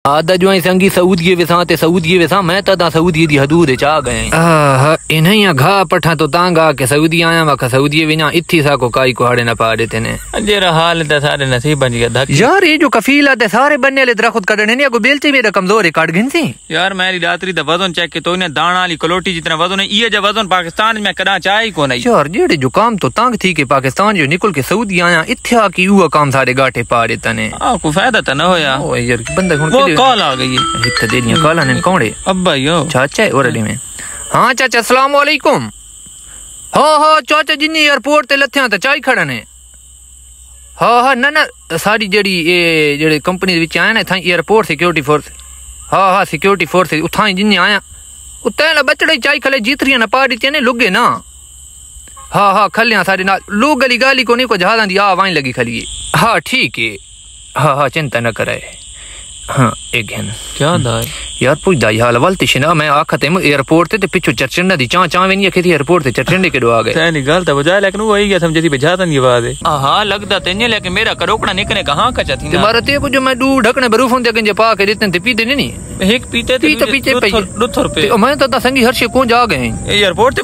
आदा जो संगी सऊदी विसा ते सऊदी विसा मैं तदा सऊदी दी हदूद चा गए इन्हें घा पठा तो तांगा के सऊदी आया वखा सऊदी विना इत्थी सा को काई को हाड़े न पा देते ने जेरा हाल ते सारे नसीब बन गया धक यार ये जो कफील है सारे बनने ले दरखत कढने ने को बेलचे मेरा कमजोर है काट गिन सी यार मेरी रात्रि दा वजन चेक के तो ने दाना वाली कलोटी जितना वजन है ये जो वजन पाकिस्तान में कदा चाहे को नहीं यार जेड़े जो काम तो तांग थी के पाकिस्तान जो निकल के सऊदी आया इत्था की हुआ काम सारे गाठे पा देता ने को फायदा त न होया ओ यार बंदा वो कॉल आ गई है इत्ते देनिया कॉल ने कौड़े अब्बा यो चाचा है ओरडी में हां चाचा अस्सलाम वालेकुम हो चाचा जिन्नी एयरपोर्ट ते लथ्या त चाई खड़ा ने हाँ ना सारी जेड़ी ये जेड़े कंपनी विच आया ना था एयरपोर्ट सिक्योरिटी फोर्स हाँ सिक्योरिटी फोर्स उथा जिन्ने आया उते बचड़े चाई खले जीतरियां न पाड़ी ने लुगे ना हाँ खलिया सारी ना लोग गली गाली को नहीं को जहाजा दी आ वाइन लगी खली हाँ ठीक है हाँ चिंता न करे हाँ एक है क्या दाई यार पूछ दाई हाल वाल तिशना मैं आखते एयरपोर्ट ते पिछो चरचंडा दी चा वेनी अखे थी एयरपोर्ट ते चरचंडे के दो आ गए सही गल त बजाय लेकिन वो ही गया समझे थी बेजाता नहीं बात है हां लगदा तेने लेकिन मेरा करोकड़ा निकने कहां का थी ना मारे ते को जो मैं दू ढकने बरूफ होंदे गंजे पा के देते ते पीते नहीं एक पीते थे तो पीछे पे 200 रुपए मैं तो संगी हर्षे को जा गए एयरपोर्ट ते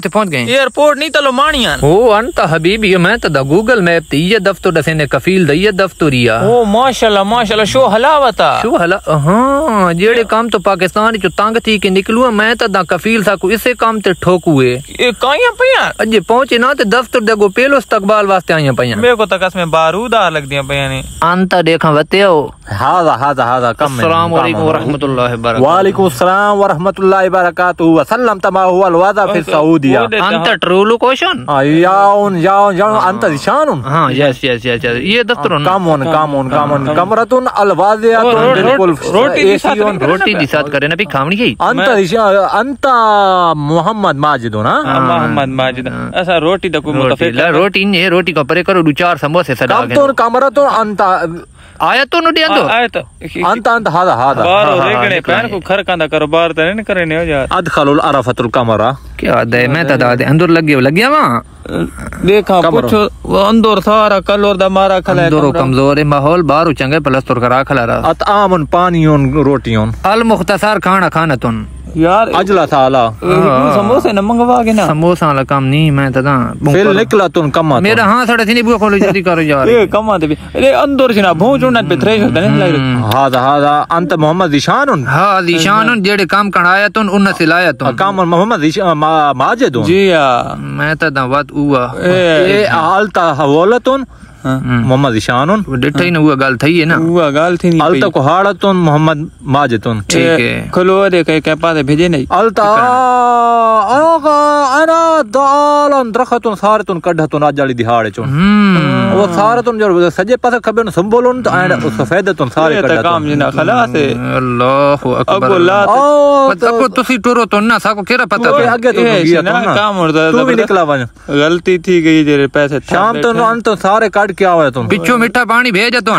पहुंच गए एयरपोर्ट नहीं तलो मानिया ओ अंत हबीबी मैं तो गूगल मैप ते ये दफ्तर दसेने कफील दई दफ्तरिया ओ माशाल्लाह शो हलावता शो हला हां जेड़े काम तो पाकिस्तान जो तंग थी के निकलुआ मैं तो कफील था को इसे काम ते ठोकुए ए काया पया अजे पहुंचे ना ते दफ्तर दगो पेलो इस्तकबाल वास्ते आया पया मेरे को तक में बारूदा लग दिया पया ने अंत देखा वतेओ हादा कम अस्सलाम वालेकुम व रहमतुल्लाहि व बरकातहू वालेकुम अस्सलाम व रहमतुल्लाहि व बरकातहू व सल्लम तमा हुआ अलवादा फिर सऊदिया अंत ट्रूलु क्वेश्चन याओ अंत दिशान हां यस ये दफ्तर कामोन कमरतुन अलवादिया बिल्कुल रोटी दी साथ करे ना भी खावनी गई अंत मोहम्मद माजिद ना मोहम्मद माजिद ऐसा रोटी द को मुतफिला रोटी को परे करो दो चार समोसे सदा के तो कमरा तो अंत आया तो नु दिया तो अंत हादा बार रेगणे पैन को खर कांदा करो बार त नहीं करे ने हो यार अदखलुल अरफतुल कमरा क्या दे मैं त दादे अंदर लग गया वहां देखा कुछ वो अंदर सारा कलोर दा मारा खला अंदर कमजोर है माहौल बाहर चंगे प्लस्तर करा खला रहा अतआमन पानीयोन रोटियों अल मुख्तसर खाना तुन यार अजला साला समोसे न मंगवा के ना समोसा वाला काम नहीं मैं तदा फिर निकला तुन कमा मेरा हां साढ़े थी बुआ खोलो जल्दी करो यार ए कमा दे अरे अंदर से ना भूं चुना पे थ्रेश होता नहीं लग हादा अंत मोहम्मद दिशान हां दिशान जेड़े काम कणाया तुन उन सिलाया तुन काम मोहम्मद माजिद जी मैं तदा बात हुआ ए हालता हवालतुन मोहम्मद दिशान डिठा ही ना हुआ गाल थई है ना हुआ गाल थी नहीं अलता को हाड़तुन मोहम्मद माजिदुन ठीक है खलो दे के पास भेजे नहीं अलता अना दालन दरखतुन सारतुन कढतुन आजाली दिहाड़े चुन वो सारतुन जो सजे पास खबे संबोलन तो आड़ उस सफेदतुन सारे कढतुन काम जिना खलास है अल्लाहु अकबर अब तुसी टोरो तो ना साको केरा पता आगे तो गया ना काम और तू भी निकला वन गलती थी गई तेरे पैसे शाम तो अंत सारे काट क्या हुआ तुम पिछो मीठा पानी भेज तुम